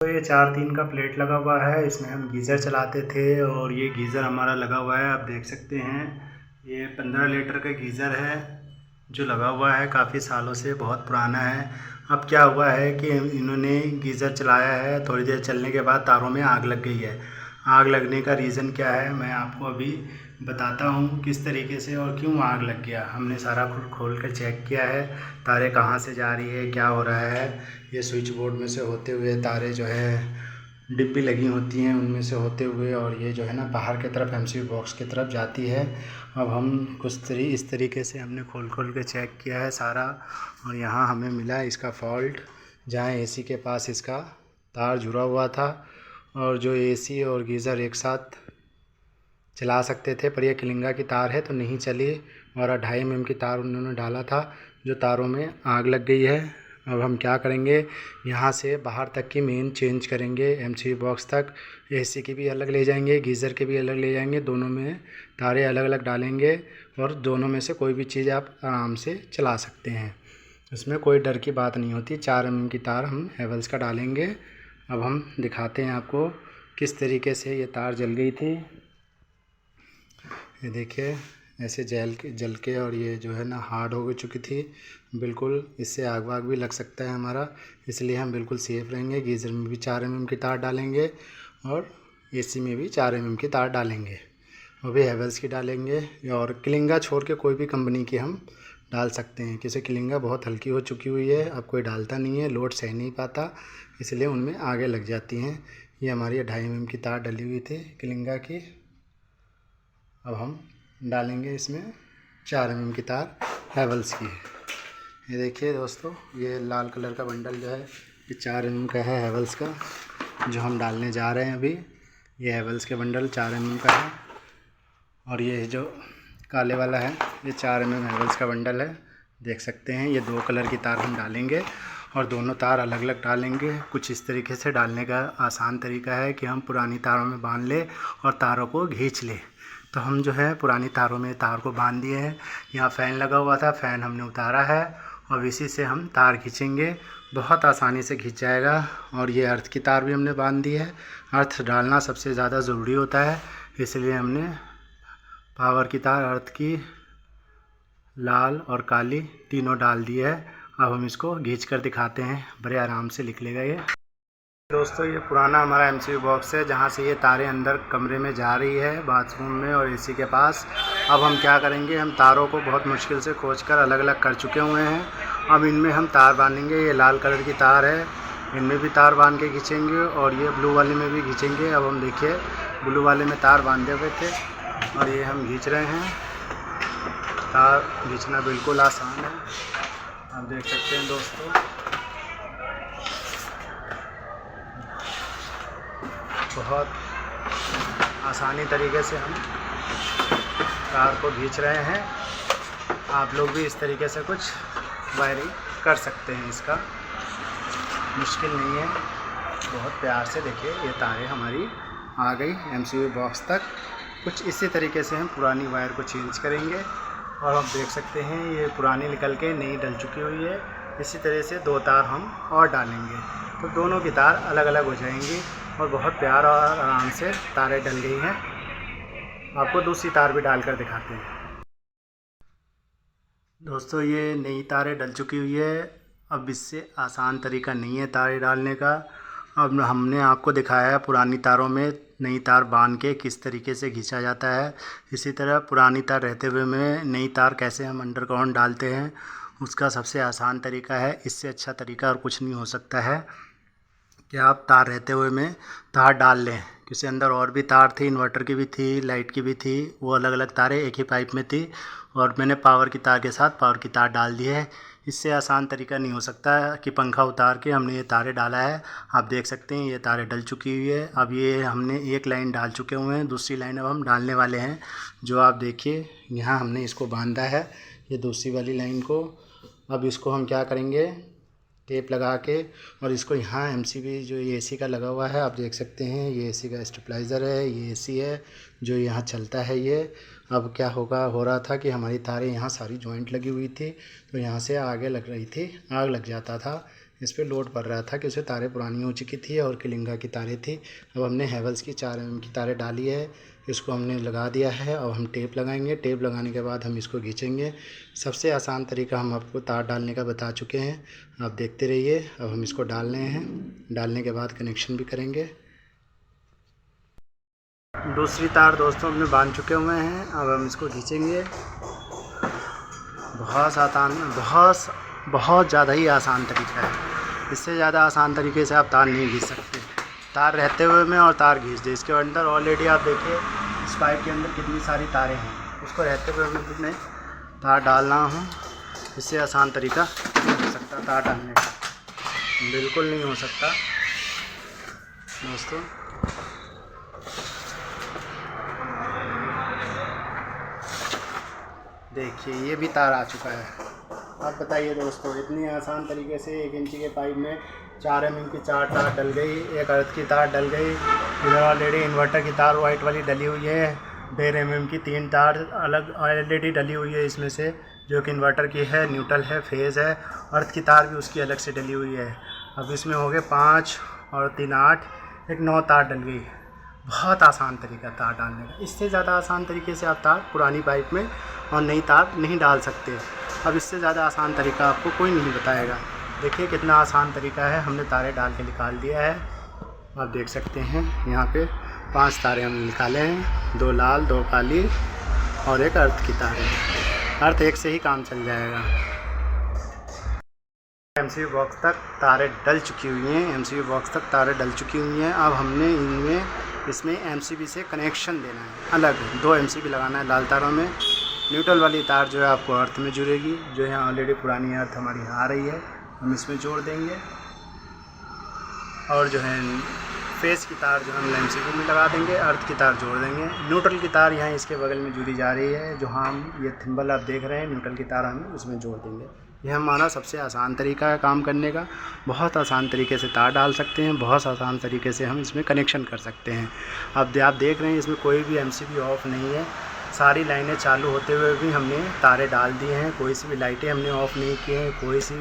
तो ये 4-3 का प्लेट लगा हुआ है, इसमें हम गीज़र चलाते थे और ये गीज़र हमारा लगा हुआ है। आप देख सकते हैं ये 15 लीटर का गीज़र है जो लगा हुआ है, काफ़ी सालों से, बहुत पुराना है। अब क्या हुआ है कि इन्होंने गीज़र चलाया है, थोड़ी देर चलने के बाद तारों में आग लग गई है। आग लगने का रीज़न क्या है मैं आपको अभी बताता हूँ, किस तरीके से और क्यों आग लग गया। हमने सारा खोल कर चेक किया है, तारें कहाँ से जा रही है, क्या हो रहा है। ये स्विच बोर्ड में से होते हुए तारें जो है डिब्बी लगी होती हैं उनमें से होते हुए, और ये जो है ना बाहर की तरफ एमसीबी बॉक्स की तरफ जाती है। अब हम इस तरीके से हमने खोल के चेक किया है सारा, और यहाँ हमें मिला इसका फॉल्ट, जहाँ एसी के पास इसका तार जुड़ा हुआ था, और जो एसी और गीज़र एक साथ चला सकते थे, पर यह किलिंगा की तार है तो नहीं चली, और 2.5 mm की तार उन्होंने डाला था जो तारों में आग लग गई है। अब हम क्या करेंगे, यहाँ से बाहर तक की मेन चेंज करेंगे एमसीबी बॉक्स तक। एसी की भी अलग ले जाएंगे, गीज़र के भी अलग ले जाएंगे, दोनों में तारें अलग अलग डालेंगे, और दोनों में से कोई भी चीज़ आप आराम से चला सकते हैं, इसमें कोई डर की बात नहीं होती। 4 mm की तार हम हैवेल्स का डालेंगे। अब हम दिखाते हैं आपको किस तरीके से ये तार जल गई थी। ये देखिए ऐसे जल के और ये जो है ना हार्ड हो चुकी थी बिल्कुल, इससे आग वाग भी लग सकता है हमारा, इसलिए हम बिल्कुल सेफ़ रहेंगे। गीज़र में भी 4 mm की तार डालेंगे और एसी में भी 4 mm की तार डालेंगे, वो भी हैवेल्स की डालेंगे, और किलिंगा छोड़ के कोई भी कंपनी की हम डाल सकते हैं, क्योंकि किलिंगा बहुत हल्की हो चुकी हुई है, अब कोई डालता नहीं है, लोड सह नहीं पाता, इसलिए उनमें आगे लग जाती हैं। ये हमारी 2.5 mm की तार डली हुई थी किलिंगा की। अब हम डालेंगे इसमें 4 mm की तार हैवेल्स की। ये देखिए दोस्तों, ये लाल कलर का बंडल जो है ये 4 mm का है हैवेल्स का, जो हम डालने जा रहे हैं अभी। ये हैवेल्स के बंडल 4 mm का है, और ये जो काले वाला है ये 4 mm हैवेल्स का बंडल है। देख सकते हैं ये 2 कलर की तार हम डालेंगे, और दोनों तार अलग अलग डालेंगे। कुछ इस तरीके से डालने का आसान तरीका है कि हम पुरानी तारों में बांध लें और तारों को खींच लें। तो हम जो है पुरानी तारों में तार को बांध दिए हैं। यहाँ फ़ैन लगा हुआ था, फ़ैन हमने उतारा है, और इसी से हम तार खींचेंगे, बहुत आसानी से खींच जाएगा। और ये अर्थ की तार भी हमने बांध दी है। अर्थ डालना सबसे ज़्यादा ज़रूरी होता है, इसलिए हमने पावर की तार, अर्थ की, लाल और काली तीनों डाल दी है। अब हम इसको खींच कर दिखाते हैं, बड़े आराम से निकलेगा ये। दोस्तों ये पुराना हमारा एमसीबी बॉक्स है, जहाँ से ये तारें अंदर कमरे में जा रही है, बाथरूम में और एसी के पास। अब हम क्या करेंगे, हम तारों को बहुत मुश्किल से खोजकर अलग अलग कर चुके हुए हैं। अब इनमें हम तार बांधेंगे। ये लाल कलर की तार है, इनमें भी तार बांध के खींचेंगे, और ये ब्लू वाले में भी खींचेंगे। अब हम देखिए ब्लू वाले में तार बांधे हुए थे, और ये हम खींच रहे हैं। तार खींचना बिल्कुल आसान है, आप देख सकते हैं दोस्तों। बहुत आसानी तरीके से हम तार को खींच रहे हैं। आप लोग भी इस तरीके से कुछ वायरिंग कर सकते हैं, इसका मुश्किल नहीं है। बहुत प्यार से देखिए ये तारें हमारी आ गई एमसीबी बॉक्स तक। कुछ इसी तरीके से हम पुरानी वायर को चेंज करेंगे, और आप देख सकते हैं ये पुरानी निकल के नई डल चुकी हुई है। इसी तरह से 2 तार हम और डालेंगे, तो दोनों की तार अलग अलग हो जाएंगी, और बहुत प्यार और आराम से तारें डल गई हैं। आपको दूसरी तार भी डालकर दिखाते हैं। दोस्तों ये नई तारें डल चुकी हुई है। अब इससे आसान तरीका नहीं है तारें डालने का। अब हमने आपको दिखाया है पुरानी तारों में नई तार बांध के किस तरीके से खींचा जाता है। इसी तरह पुरानी तार रहते हुए में नई तार कैसे हम अंडरग्राउंड डालते हैं, उसका सबसे आसान तरीका है। इससे अच्छा तरीका और कुछ नहीं हो सकता है कि आप तार रहते हुए में तार डाल लें, क्योंकि अंदर और भी तार थी, इन्वर्टर की भी थी, लाइट की भी थी, वो अलग अलग तारें एक ही पाइप में थी, और मैंने पावर की तार के साथ पावर की तार डाल दी है। इससे आसान तरीका नहीं हो सकता कि पंखा उतार के हमने ये तारें डाला है। आप देख सकते हैं ये तारें डल चुकी हुई है। अब ये हमने एक लाइन डाल चुके हुए हैं, दूसरी लाइन अब हम डालने वाले हैं। जो आप देखिए यहाँ हमने इसको बांधा है, ये दूसरी वाली लाइन को। अब इसको हम क्या करेंगे, टेप लगा के, और इसको यहाँ एमसीबी जो ये एसी का लगा हुआ है, आप देख सकते हैं ये एसी का स्टेबलाइज़र है, ये एसी है जो यहाँ चलता है ये। अब क्या हो रहा था कि हमारी तारें यहाँ सारी जॉइंट लगी हुई थी, तो यहाँ से आगे लग रही थी, आग लग जाता था, इस पर लोड पड़ रहा था कि उसे तारें पुरानी हो चुकी थी और किलिंगा की तारें थी। अब हमने हैवेल्स की 4 mm की तारें डाली है, इसको हमने लगा दिया है। अब हम टेप लगाएंगे, टेप लगाने के बाद हम इसको खींचेंगे। सबसे आसान तरीका हम आपको तार डालने का बता चुके हैं, आप देखते रहिए। अब हम इसको डाल रहे हैं, डालने के बाद कनेक्शन भी करेंगे। दूसरी तार दोस्तों हमने बांध चुके हुए हैं, अब हम इसको खींचेंगे। बहुत ज़्यादा ही आसान तरीका है, इससे ज़्यादा आसान तरीके से आप तार नहीं खींच सकते। तार रहते हुए में और तार खींच दे, इसके अंदर ऑलरेडी आप देखिए इस पाइप के अंदर कितनी सारी तारें हैं, उसको रहते हुए मैं तार डाल रहा हूँ। इससे आसान तरीका नहीं हो सकता तार डालने का, बिल्कुल नहीं हो सकता दोस्तों। देखिए ये भी तार आ चुका है। अब बताइए दोस्तों, इतनी आसान तरीके से 1 इंची के पाइप में 4 mm की 4 तार डल गई, एक अर्थ की तार डल गई, इधर ऑलरेडी इन्वर्टर की तार वाइट वाली डली हुई है, 1.5 mm की 3 तार अलग ऑलरेडी डली हुई है इसमें से, जो कि इन्वर्टर की है, न्यूट्रल है, फेज़ है। अर्थ की तार भी उसकी अलग से डली हुई है। अब इसमें हो गए 5 और 3 8, एक 9 तार डल गई। बहुत आसान तरीका तार डालने का, इससे ज़्यादा आसान तरीके से आप तार पुरानी पाइप में और नई तार नहीं डाल सकते। अब इससे ज़्यादा आसान तरीका आपको कोई नहीं बताएगा। देखिए कितना आसान तरीका है, हमने तारें डाल के निकाल दिया है। आप देख सकते हैं यहाँ पे 5 तारें हमने निकाले हैं, 2 लाल 2 काली और एक अर्थ की तार है। अर्थ एक से ही काम चल जाएगा। एमसीबी बॉक्स तक तारें डल चुकी हुई हैं, एमसीबी बॉक्स तक तारें डल चुकी हुई हैं। अब हमने इसमें एमसीबी से कनेक्शन देना है, अलग 2 एमसीबी लगाना है लाल तारों में। न्यूट्रल वाली तार जो है आपको अर्थ में जुड़ेगी, जो यहाँ ऑलरेडी पुरानी अर्थ हमारी आ रही है, हम इसमें जोड़ देंगे। और जो है फेस की तार जो हम एमसीबी में लगा देंगे, अर्थ की तार जोड़ देंगे। न्यूट्रल की तार यहाँ इसके बगल में जुड़ी जा रही है, जो हम ये थिम्बल आप देख रहे हैं, न्यूट्रल की तार हम उसमें जोड़ देंगे। यह हमारा सबसे आसान तरीका है काम करने का। बहुत आसान तरीके से तार डाल सकते हैं, बहुत आसान तरीके से हम इसमें कनेक्शन कर सकते हैं। अब आप देख रहे हैं इसमें कोई भी एमसीबी ऑफ नहीं है, सारी लाइनें चालू होते हुए भी हमने तारें डाल दी हैं, कोई सी भी लाइटें हमने ऑफ़ नहीं की हैं, कोई सी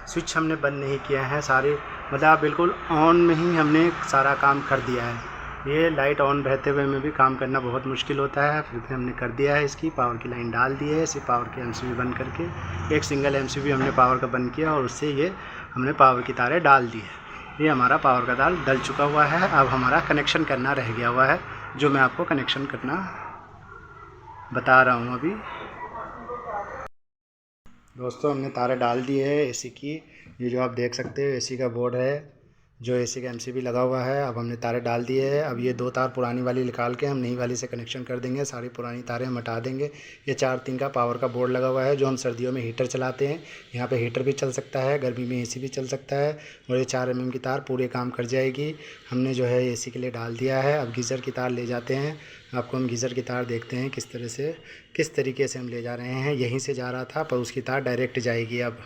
स्विच हमने बंद नहीं किया है। सारी मतलब बिल्कुल ऑन में ही हमने सारा काम कर दिया है। ये लाइट ऑन रहते हुए में भी काम करना बहुत मुश्किल होता है, फिर भी हमने कर दिया है। इसकी पावर की लाइन डाल दी है, इसी पावर के एमसीबी बंद करके एक सिंगल एमसीबी हमने पावर का बंद किया और उससे ये हमने पावर की तारें डाल दी है। ये हमारा पावर का तार डल चुका हुआ है। अब हमारा कनेक्शन करना रह गया हुआ है, जो मैं आपको कनेक्शन करना बता रहा हूँ अभी। दोस्तों हमने तारें डाल दी है एसी की, ये जो आप देख सकते हो एसी का बोर्ड है, जो एसी का एमसीबी लगा हुआ है। अब हमने तारें डाल दी है। अब ये 2 तार पुरानी वाली निकाल के हम नई वाली से कनेक्शन कर देंगे, सारी पुरानी तारें हम हटा देंगे। ये 4-3 का पावर का बोर्ड लगा हुआ है, जो हम सर्दियों में हीटर चलाते हैं, यहाँ पे हीटर भी चल सकता है, गर्मी में एसी भी चल सकता है। और ये 4 mm की तार पूरे काम कर जाएगी। हमने जो है एसी के लिए डाल दिया है। अब गीज़र की तार ले जाते हैं, आपको हम गीज़र की तार देखते हैं किस तरीके से हम ले जा रहे हैं। यहीं से जा रहा था पर उसकी तार डायरेक्ट जाएगी। अब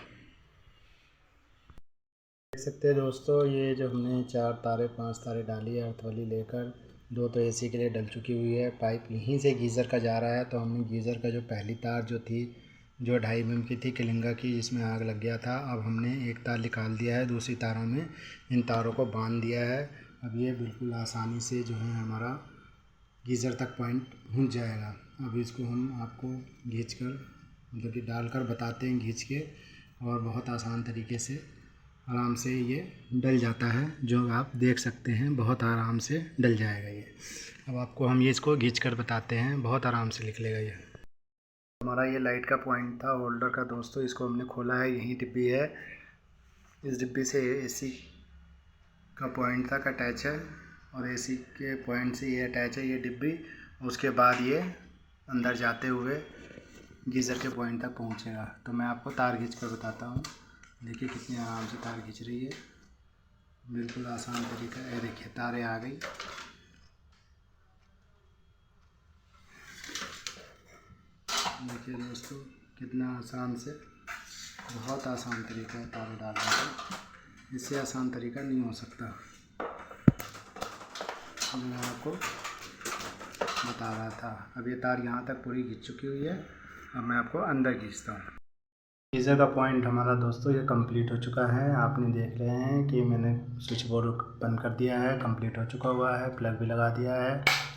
देख सकते हैं दोस्तों, ये जो हमने 4 तारें 5 तारें डाली है अर्थ वाली लेकर, 2 तो एसी के लिए डल चुकी हुई है। पाइप यहीं से गीज़र का जा रहा है, तो हमने गीज़र का जो पहली तार जो थी, जो 2.5 mm की थी किलिंगा की, जिसमें आग लग गया था, अब हमने एक तार निकाल दिया है, दूसरी तारों में इन तारों को बांध दिया है। अब ये बिल्कुल आसानी से जो है हमारा गीज़र तक पॉइंट पहुँच जाएगा। अब इसको हम आपको खींच कर मतलब कि डाल कर बताते हैं खींच के, और बहुत आसान तरीके से आराम से ये डल जाता है, जो आप देख सकते हैं बहुत आराम से डल जाएगा ये। अब आपको हम ये इसको खींच कर बताते हैं, बहुत आराम से निकलेगा ये। हमारा ये लाइट का पॉइंट था होल्डर का दोस्तों, इसको हमने खोला है, यही डिब्बी है। इस डिब्बी से एसी का पॉइंट तक अटैच है और एसी के पॉइंट से ये अटैच है ये डिब्बी। उसके बाद ये अंदर जाते हुए गीज़र के पॉइंट तक पहुँचेगा। तो मैं आपको तार खींच कर बताता हूँ, देखिए कितनी आराम से तार खींच रही है, बिल्कुल आसान तरीका है। देखिए तारें आ गई, देखिए दोस्तों कितना आसान से, बहुत आसान तरीका है तारें डालने का, इससे आसान तरीका नहीं हो सकता। मैं आपको बता रहा था। अब ये तार यहाँ तक पूरी खींच चुकी हुई है। अब मैं आपको अंदर खींचता हूँ। गीज़र का पॉइंट हमारा दोस्तों ये कंप्लीट हो चुका है। आपने देख रहे हैं कि मैंने स्विच बोर्ड बंद कर दिया है, कंप्लीट हो चुका हुआ है, प्लग भी लगा दिया है।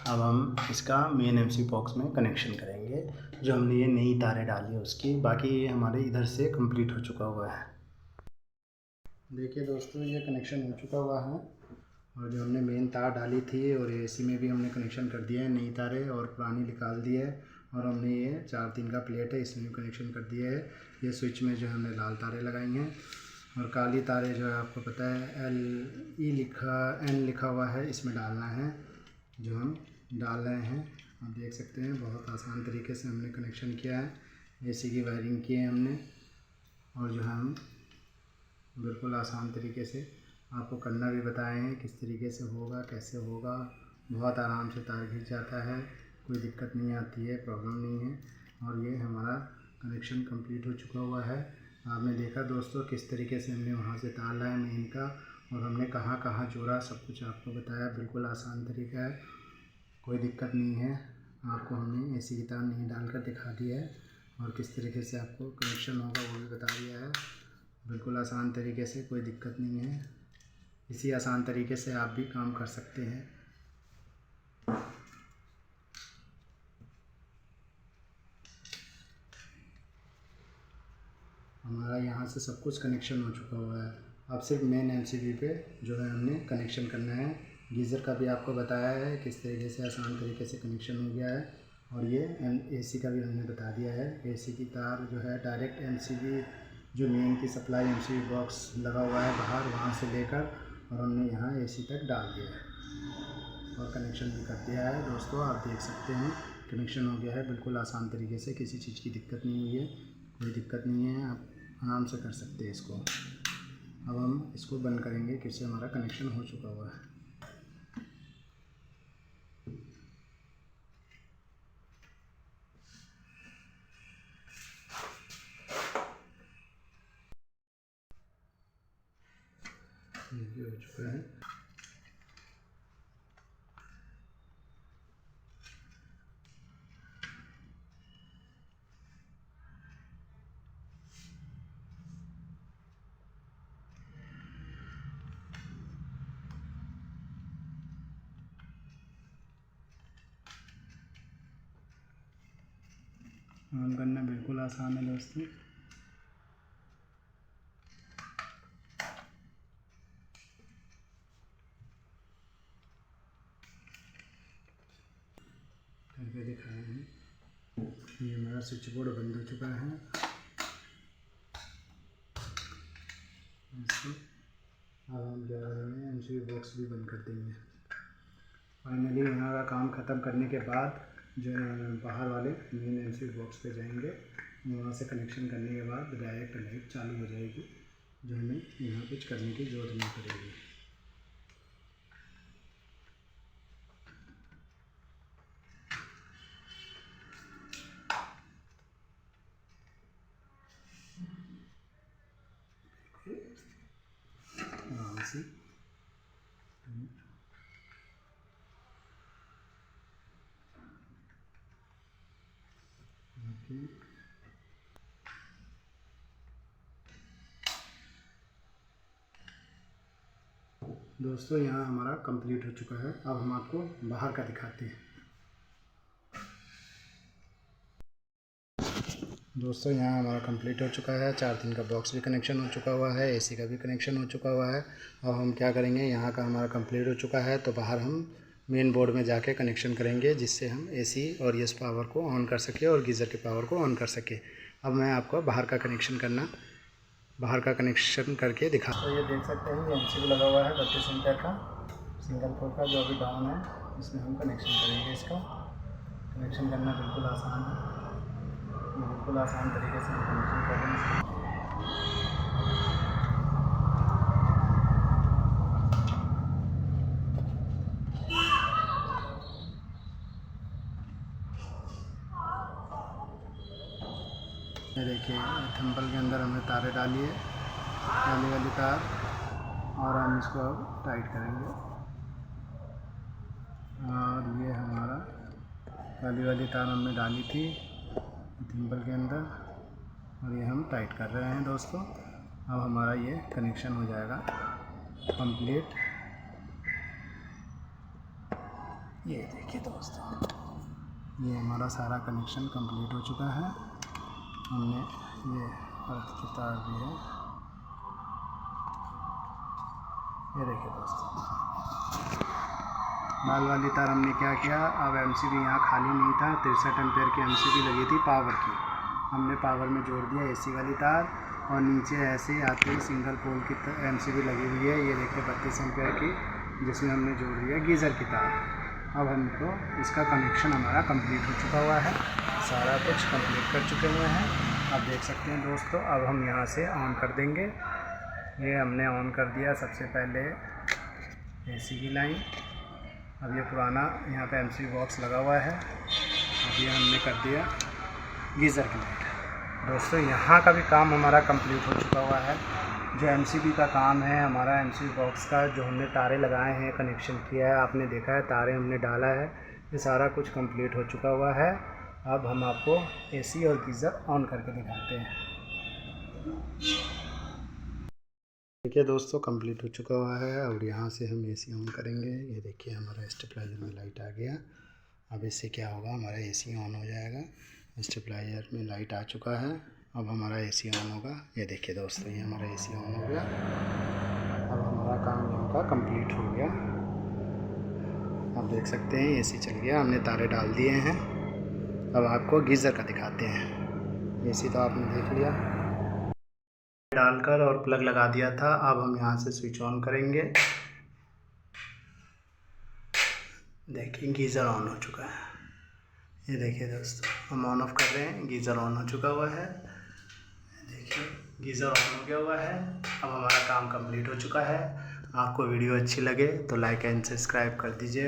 अब हम इसका मेन एमसी बॉक्स में कनेक्शन करेंगे, जो हमने ये नई तारें डाली है उसकी। बाकी ये हमारे इधर से कंप्लीट हो चुका हुआ है। देखिए दोस्तों, ये कनेक्शन हो चुका हुआ है और जो हमने मेन तार डाली थी और एसी में भी हमने कनेक्शन कर दिया है, नई तारें और पुरानी निकाल दी है। और हमने ये 4-3 का प्लेट है, इसमें भी कनेक्शन कर दिया है। ये स्विच में जो हमने लाल तारें लगाई हैं और काली तारें जो है आपको पता है N लिखा हुआ है, इसमें डालना है, जो हम डाल रहे हैं। आप देख सकते हैं बहुत आसान तरीके से हमने कनेक्शन किया है। एसी की वायरिंग की है हमने और जो हम बिल्कुल आसान तरीके से आपको करना भी बताए हैं किस तरीके से होगा, कैसे होगा। बहुत आराम से तार खींच जाता है, कोई दिक्कत नहीं आती है, प्रॉब्लम नहीं है। और ये हमारा कनेक्शन कंप्लीट हो चुका हुआ है। आपने देखा दोस्तों किस तरीके से हमने वहाँ से तार लाया मेन का और हमने कहाँ कहाँ जोड़ा, सब कुछ आपको बताया। बिल्कुल आसान तरीका है, कोई दिक्कत नहीं है। आपको हमने एसी की तार नहीं डालकर दिखा दिया है और किस तरीके से आपको कनेक्शन होगा वो भी बता दिया है। बिल्कुल आसान तरीके से, कोई दिक्कत नहीं है। इसी आसान तरीके से आप भी काम कर सकते हैं। हमारा यहाँ से सब कुछ कनेक्शन हो चुका हुआ है। अब सिर्फ मेन एमसीबी पे जो है हमने कनेक्शन करना है। गीज़र का भी आपको बताया है किस तरीके से आसान तरीके से कनेक्शन हो गया है। और ये एसी का भी हमने बता दिया है। एसी की तार जो है डायरेक्ट एमसीबी जो मेन की सप्लाई एमसीबी बॉक्स लगा हुआ है बाहर, वहाँ से लेकर और हमने यहाँ एसी तक डाल दिया है और कनेक्शन भी कर दिया है। दोस्तों आप देख सकते हैं कनेक्शन हो गया है बिल्कुल आसान तरीके से, किसी चीज़ की दिक्कत नहीं हुई है, कोई दिक्कत नहीं है। आप आराम से कर सकते हैं इसको। अब हम इसको बंद करेंगे क्योंकि हमारा कनेक्शन हो चुका हुआ है। ये हो चुका है। ऑन करना बिल्कुल आसान है दोस्तों। करके दिखाए हैं। ये हमारा स्विच बोर्ड बंद हो चुका है। इसको अब हम क्या करेंगे, एमसीबी बॉक्स भी बंद कर देंगे। फाइनली यहाँ का काम ख़त्म करने के बाद जो है बाहर वाले मेन एमसीबी बॉक्स पे जाएंगे। वहाँ से कनेक्शन करने के बाद डायरेक्ट लाइट चालू हो जाएगी, जो हमें यहाँ कुछ करने की ज़रूरत नहीं पड़ेगी। आराम से दोस्तों यहाँ हमारा कंप्लीट हो चुका है। अब हम आपको बाहर का दिखाते हैं। दोस्तों यहाँ हमारा कंप्लीट हो चुका है। 4-3 का बॉक्स भी कनेक्शन हो चुका हुआ है, एसी का भी कनेक्शन हो चुका हुआ है। अब हम क्या करेंगे, यहाँ का हमारा कंप्लीट हो चुका है तो बाहर हम मेन बोर्ड में जाके कनेक्शन करेंगे, जिससे हम एसी और इस पावर को ऑन कर सके और गीज़र के पावर को ऑन कर सके। अब मैं आपको बाहर का कनेक्शन करके दिखा। तो ये देख सकते हैं एमसीबी लगा हुआ है 32 एम्पीयर का सिंगल फोर का, जो अभी डाउन है। इसमें हम कनेक्शन करेंगे। इसका कनेक्शन करना बिल्कुल आसान है, बिल्कुल आसान तरीके से हम कनेक्शन कर रहे हैं। ये देखिए थंबल के अंदर हमने तारें डाली है, काली वाली तार, और हम इसको अब टाइट करेंगे। और ये हमारा काली वाली तार हमने डाली थी थंबल के अंदर, और ये हम टाइट कर रहे हैं दोस्तों। अब हमारा ये कनेक्शन हो जाएगा कंप्लीट। ये देखिए दोस्तों, ये हमारा सारा कनेक्शन कंप्लीट हो चुका है। हमने ये अर्थ की तार भी है, ये देखिए दोस्तों। लाल वाली तार हमने क्या किया, अब एमसीबी यहाँ खाली नहीं था, 63 एम्पेयर की एमसीबी लगी थी पावर की, हमने पावर में जोड़ दिया एसी वाली तार। और नीचे ऐसे ही आते ही सिंगल पोल की एमसीबी लगी हुई है, ये देखिए 32 एम्पेयर की, जिसमें हमने जोड़ दिया गीज़र की तार। अब हमको इसका कनेक्शन हमारा कंप्लीट हो चुका हुआ है, सारा कुछ कंप्लीट कर चुके हुए हैं। आप देख सकते हैं दोस्तों। अब हम यहाँ से ऑन कर देंगे। ये हमने ऑन कर दिया सबसे पहले एसी की लाइन। अब ये पुराना यहाँ पे एमसीबी बॉक्स लगा हुआ है, अब ये हमने कर दिया गीज़र की लाइट। दोस्तों यहाँ का भी काम हमारा कंप्लीट हो चुका हुआ है। जो एमसीबी का काम है हमारा, एमसीबी बॉक्स का जो हमने तारे लगाए हैं, कनेक्शन किया है, आपने देखा है, तारे हमने डाला है, ये सारा कुछ कंप्लीट हो चुका हुआ है। अब हम आपको एसी और गीज़र ऑन करके दिखाते हैं। देखिए दोस्तों, कंप्लीट हो चुका हुआ है। और यहाँ से हम एसी ऑन करेंगे। ये देखिए हमारा स्टेबलाइजर में लाइट आ गया। अब इससे क्या होगा, हमारा एसी ऑन हो जाएगा। स्टेबलाइजर में लाइट आ चुका है, अब हमारा एसी ऑन होगा। ये देखिए दोस्तों, ये हमारा एसी ऑन हो गया। अब हमारा काम यहाँ का कंप्लीट हो गया। आप देख सकते हैं एसी चल गया, हमने तारे डाल दिए हैं। अब आपको गीज़र का दिखाते हैं। एसी तो आपने देख लिया, डालकर और प्लग लगा दिया था। अब हम यहाँ से स्विच ऑन करेंगे। देखिए गीज़र ऑन हो चुका है। ये देखिए दोस्तों, हम ऑन ऑफ कर रहे हैं, गीज़र ऑन हो चुका हुआ है। देखिए गीज़र ऑन हो गया हुआ है। अब हमारा काम कंप्लीट हो चुका है। आपको वीडियो अच्छी लगे तो लाइक एंड सब्सक्राइब कर दीजिए।